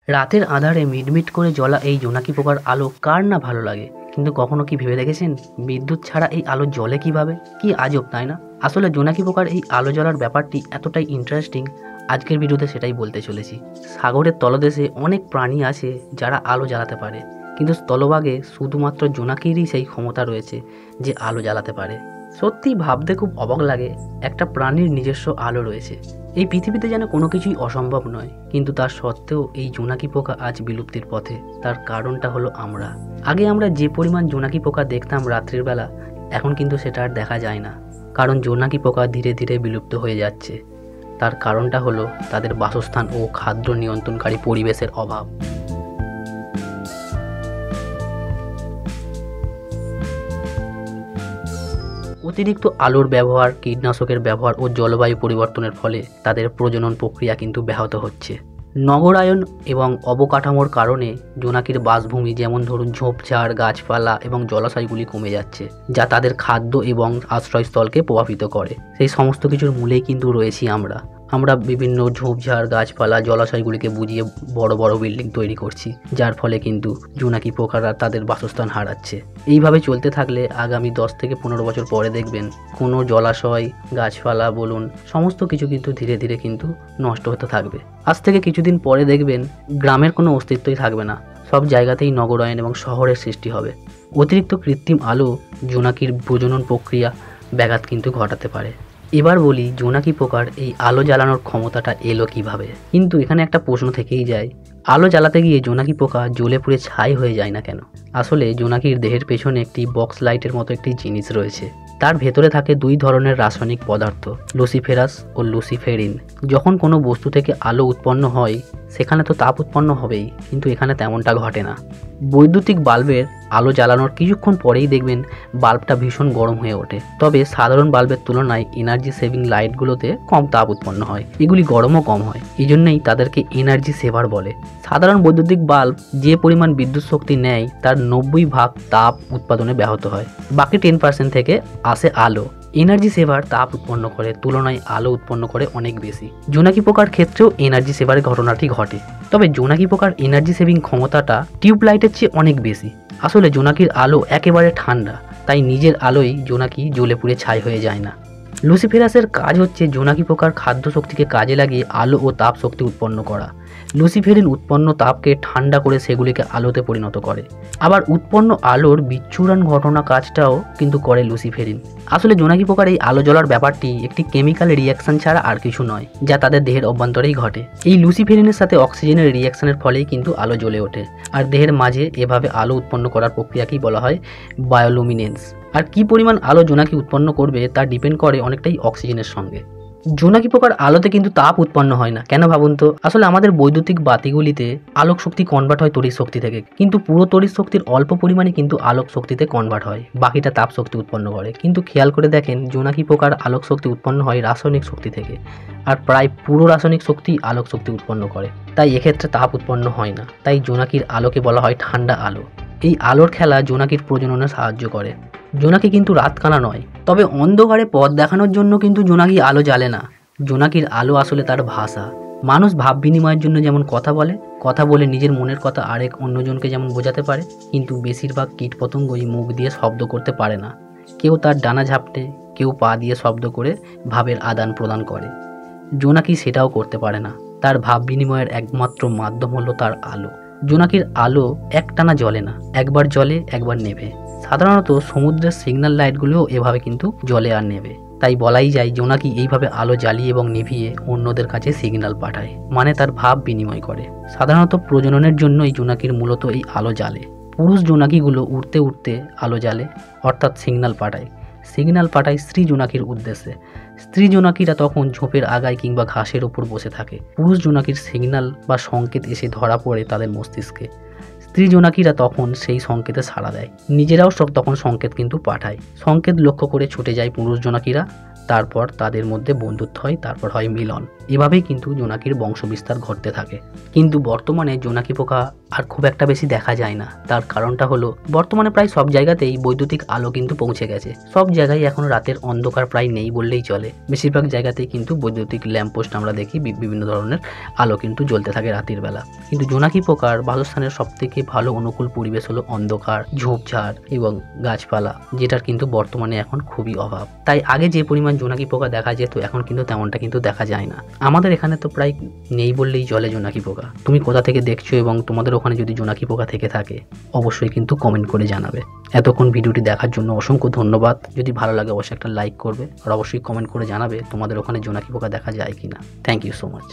রাতের আঁধারে মিটমিট করে জ্বলা এই জোনাকি পোকার আলো কার না ভালো লাগে, কিন্তু কখনো কি ভেবে দেখেছেন বিদ্যুৎ ছাড়া এই আলো জ্বলে কিভাবে? কি আজব, তাই না? আসলে জোনাকি পোকার এই আলো জ্বলার ব্যাপারটি এতটাই ইন্টারেস্টিং, আজকের ভিডিওতে সেটাই বলতে চলেছি। সাগরের তলদেশে অনেক প্রাণী আছে যারা আলো জ্বালাতে পারে, কিন্তু স্থলভাগে শুধুমাত্র জোনাকিরই সেই ক্ষমতা রয়েছে যে আলো জ্বালাতে পারে। সত্যি ভাবতে খুব অবাক লাগে, একটা প্রাণীর নিজস্ব আলো রয়েছে। এই পৃথিবীতে যেন কোনো কিছুই অসম্ভব নয়, কিন্তু তার সত্ত্বেও এই জোনাকি পোকা আজ বিলুপ্তির পথে। তার কারণটা হলো আমরা। আগে আমরা যে পরিমাণ জোনাকি পোকা দেখতাম রাত্রির বেলা, এখন কিন্তু সেটা আর দেখা যায় না। কারণ জোনাকি পোকা ধীরে ধীরে বিলুপ্ত হয়ে যাচ্ছে। তার কারণটা হলো তাদের বাসস্থান ও খাদ্য নিয়ন্ত্রণকারী পরিবেশের অভাব। অতিরিক্ত আলোর ব্যবহার, কীটনাশকের ব্যবহার ও জলবায়ু পরিবর্তনের ফলে তাদের প্রজনন প্রক্রিয়া কিন্তু ব্যাহত হচ্ছে। নগরায়ন এবং অবকাঠামোর কারণে জোনাকির বাসভূমি, যেমন ধরুন ঝোপঝাড়, গাছপালা এবং জলাশয়গুলি কমে যাচ্ছে, যা তাদের খাদ্য এবং আশ্রয়স্থলকে প্রভাবিত করে। সেই সমস্ত কিছুর মূলেই কিন্তু রয়েছি আমরা। আমরা বিভিন্ন ঝোপঝাড়, গাছপালা, জলাশয়গুলিকে বুঝিয়ে বড় বড় বিল্ডিং তৈরি করছি, যার ফলে কিন্তু জোনাকি পোকারা তাদের বাসস্থান হারাচ্ছে। এইভাবে চলতে থাকলে আগামী 10 থেকে 15 বছর পরে দেখবেন কোনো জলাশয়, গাছপালা বলুন, সমস্ত কিছু কিন্তু ধীরে ধীরে কিন্তু নষ্ট হতে থাকবে। আজ থেকে কিছুদিন পরে দেখবেন গ্রামের কোনো অস্তিত্বই থাকবে না, সব জায়গাতেই নগরায়ন এবং শহরের সৃষ্টি হবে। অতিরিক্ত কৃত্রিম আলো জোনাকির প্রজনন প্রক্রিয়া ব্যাঘাত কিন্তু ঘটাতে পারে। এবার বলি জোনাকি পোকার এই আলো জ্বালানোর ক্ষমতাটা এলো কিভাবে। কিন্তু এখানে একটা প্রশ্ন থেকেই যায়, আলো জ্বালাতে গিয়ে জোনাকি পোকা জ্বলে পুড়ে ছাই হয়ে যায় না কেন? আসলে জোনাকির দেহের পেছনে একটি বক্স লাইটের মতো একটি জিনিস রয়েছে। তার ভেতরে থাকে দুই ধরনের রাসায়নিক পদার্থ, লুসিফেরাস ও লুসিফেরিন। যখন কোনো বস্তু থেকে আলো উৎপন্ন হয় সেখানে তো তাপ উৎপন্ন হবেই, কিন্তু এখানে তেমনটা ঘটে না। বৈদ্যুতিক বাল্বের আলো জ্বালানোর কিছুক্ষণ পরেই দেখবেন বাল্বটা ভীষণ গরম হয়ে ওঠে। তবে সাধারণ বাল্বের তুলনায় এনার্জি সেভিং লাইটগুলোতে কম তাপ উৎপন্ন হয়, এগুলি গরমও কম হয়। এই জন্যই তাদেরকে এনার্জি সেভার বলে। সাধারণ বৈদ্যুতিক বাল্ব যে পরিমাণ বিদ্যুৎ শক্তি নেয় তার 90% তাপ উৎপাদনে ব্যাহত হয়। বাকি 10% থেকে আসে আলো। এনার্জি সেভার তাপ উৎপন্ন করে তুলনায় আলো উৎপন্ন করে অনেক বেশি। জোনাকি পোকার ক্ষেত্রেও এনার্জি সেভারের ঘটনাটি ঘটে, তবে জোনাকি পোকার এনার্জি সেভিং ক্ষমতাটা টিউব লাইটের চেয়ে অনেক বেশি। আসলে জোনাকির আলো একেবারে ঠান্ডা, তাই নিজের আলোয় জোনাকি জ্বলে পুড়ে ছাই হয়ে যায় না। লুসিফেরাসের কাজ হচ্ছে জোনাকি পোকার খাদ্য শক্তিকে কাজে লাগিয়ে আলো ও তাপ শক্তি উৎপন্ন করা। লুসিফেরিন উৎপন্ন তাপকে ঠান্ডা করে সেগুলিকে আলোতে পরিণত করে। আবার উৎপন্ন আলোর বিচ্ছুরণ ঘটনা কাজটাও কিন্তু করে লুসিফেরিন। আসলে জোনাকি পোকার এই আলো জ্বলার ব্যাপারটি একটি কেমিক্যাল রিয়াকশন ছাড়া আর কিছু নয়, যা তাদের দেহের অভ্যন্তরেই ঘটে। এই লুসিফেরিনের সাথে অক্সিজেনের রিয়াকশনের ফলেই কিন্তু আলো জ্বলে ওঠে। আর দেহের মাঝে এভাবে আলো উৎপন্ন করার প্রক্রিয়াকেই বলা হয় বায়োলুমিনেন্স। আর কি পরিমাণ আলো জোনাকি উৎপন্ন করবে তা ডিপেন্ড করে অনেকটাই অক্সিজেনের সঙ্গে। জোনাকি পোকার আলোতে কিন্তু তাপ উৎপন্ন হয় না কেন ভাবুন তো? আসলে আমাদের বৈদ্যুতিক বাতিগুলিতে আলোক শক্তি কনভার্ট হয় তড়িৎ শক্তি থেকে, কিন্তু পুরো তড়িৎ শক্তির অল্প পরিমাণে কিন্তু আলোক শক্তিতে কনভার্ট হয়, বাকিটা তাপ শক্তি উৎপন্ন করে। কিন্তু খেয়াল করে দেখেন জোনাকি পোকার আলোক শক্তি উৎপন্ন হয় রাসায়নিক শক্তি থেকে, আর প্রায় পুরো রাসায়নিক শক্তি আলোক শক্তি উৎপন্ন করে। তাই এক্ষেত্রে তাপ উৎপন্ন হয় না। তাই জোনাকির আলোকে বলা হয় ঠান্ডা আলো। এই আলোর খেলা জোনাকির প্রজননে সাহায্য করে। জোনাকি কিন্তু রাতকানা নয়, তবে অন্ধকারে পথ দেখানোর জন্য কিন্তু জোনাকি আলো জ্বালে না। জোনাকির আলো আসলে তার ভাষা। মানুষ ভাব বিনিময়ের জন্য যেমন কথা বলে নিজের মনের কথা আরেক অন্যজনকে যেমন বোঝাতে পারে, কিন্তু বেশিরভাগ কীটপতঙ্গই মুখ দিয়ে শব্দ করতে পারে না। কেউ তার ডানা ঝাপটে, কেউ পা দিয়ে শব্দ করে ভাবের আদান প্রদান করে। জোনাকি সেটাও করতে পারে না। তার ভাব বিনিময়ের একমাত্র মাধ্যম হলো তার আলো। জোনাকির আলো একটানা জ্বলে না, একবার জ্বলে একবার নেভে। সাধারণত সমুদ্রের সিগন্যাল লাইটগুলোও এভাবে কিন্তু জ্বলে আর নেভে। তাই বলাই যায় জোনাকি এইভাবে আলো জ্বালিয়ে এবং নিভিয়ে অন্যদের কাছে সিগন্যাল পাঠায়, মানে তার ভাব বিনিময় করে। সাধারণত প্রজননের জন্যই জোনাকির মূলত এই আলো জ্বালে। পুরুষ জোনাকিগুলো উড়তে উড়তে আলো জ্বালে, অর্থাৎ সিগন্যাল পাঠায় স্ত্রী জোনাকির উদ্দেশ্যে। স্ত্রী জোনাকিরা তখন ঝোপের আগায় কিংবা ঘাসের ওপর বসে থাকে। পুরুষ জোনাকির সিগন্যাল বা সংকেত এসে ধরা পড়ে তাদের মস্তিষ্কে। স্ত্রী জোনাকিরা তখন সেই সংকেতে সাড়া দেয়, নিজেরাও তখন সংকেত কিন্তু পাঠায়। সংকেত লক্ষ্য করে ছুটে যায় পুরুষ জোনাকিরা। তারপর তাদের মধ্যে বন্ধুত্ব হয়, তারপর হয় মিলন। এভাবেই কিন্তু জোনাকির বংশবিস্তার ঘটতে থাকে। কিন্তু বর্তমানে জোনাকি পোকা আর খুব একটা বেশি দেখা যায় না। তার কারণটা হলো বর্তমানে প্রায় সব জায়গাতেই বৈদ্যুতিক আলো কিন্তু পৌঁছে গেছে। সব জায়গায় এখন রাতের অন্ধকার প্রায় নেই বললেই চলে। বেশিরভাগ জায়গাতেই কিন্তু বৈদ্যুতিক ল্যাম্পপোস্ট আমরা দেখি, বিভিন্ন ধরনের আলো কিন্তু জ্বলতে থাকে রাতের বেলা। কিন্তু জোনাকি পোকার বাসস্থানের সবথেকে ভালো অনুকূল পরিবেশ হলো অন্ধকার, ঝোপঝাড় এবং গাছপালা, যেটার কিন্তু বর্তমানে এখন খুবই অভাব। তাই আগে যে পরিমাণ জোনাকি পোকা দেখা যেত এখন কিন্তু তেমনটা কিন্তু দেখা যায় না। আমাদের এখানে তো প্রায় নেই বললেই চলে জোনাকি পোকা। তুমি কোথা থেকে দেখছো এবং তোমাদের ওখানে যদি জোনাকি পোকা থেকে থাকে অবশ্যই কিন্তু কমেন্ট করে জানাবে। এতক্ষণ ভিডিওটি দেখার জন্য অসংখ্য ধন্যবাদ। যদি ভালো লাগে অবশ্যই একটা লাইক করবে আর অবশ্যই কমেন্ট করে জানাবে তোমাদের ওখানে জোনাকি পোকা দেখা যায় কিনা। Thank you so much.